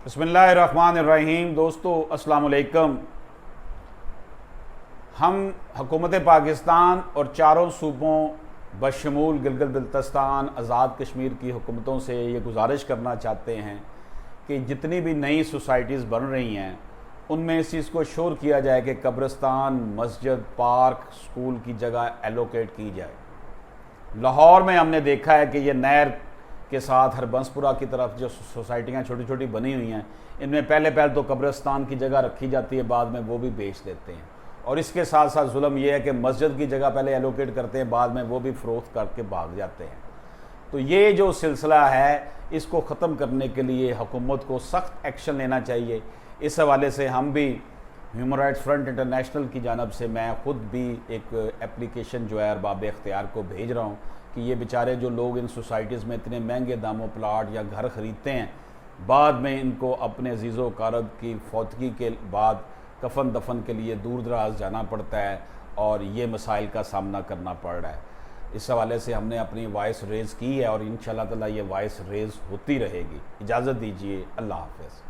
बिस्मिल्लाहिर्रहमानिर्रहीम। दोस्तों अस्सलाम वालेकुम। हम हुकूमत पाकिस्तान और चारों सूबों बशमूल गिलगित बल्तिस्तान आज़ाद कश्मीर की हुकूमतों से ये गुजारिश करना चाहते हैं कि जितनी भी नई सोसाइटीज़ बन रही हैं उनमें इस चीज़ को श्योर किया जाए कि कब्रिस्तान, मस्जिद, पार्क, स्कूल की जगह एलोकेट की जाए। लाहौर में हमने देखा है कि ये नहर के साथ हरबंसपुरा की तरफ जो सोसाइटियाँ छोटी छोटी बनी हुई हैं, इनमें पहले तो कब्रिस्तान की जगह रखी जाती है, बाद में वो भी बेच देते हैं। और इसके साथ साथ जुल्म ये है कि मस्जिद की जगह पहले एलोकेट करते हैं, बाद में वो भी फ़रोख्त करके भाग जाते हैं। तो ये जो सिलसिला है इसको ख़त्म करने के लिए हुकूमत को सख्त एक्शन लेना चाहिए। इस हवाले से हम भी ह्यूमन राइट्स फ्रंट इंटरनेशनल की जानब से मैं ख़ुद भी एक एप्लीकेशन जो है अरबाब इख्तियार को भेज रहा हूँ कि ये बेचारे जो लोग इन सोसाइटीज़ में इतने महंगे दामों प्लाट या घर ख़रीदते हैं, बाद में इनको अपने अजीज़ो कारब की फौतगी के बाद कफन दफन के लिए दूर दराज जाना पड़ता है और ये मसाइल का सामना करना पड़ रहा है। इस हवाले से हमने अपनी वॉइस रेज़ की है और इंशाअल्लाह ताला ये वॉइस रेज़ होती रहेगी। इजाज़त दीजिए। अल्लाह हाफ़िज़।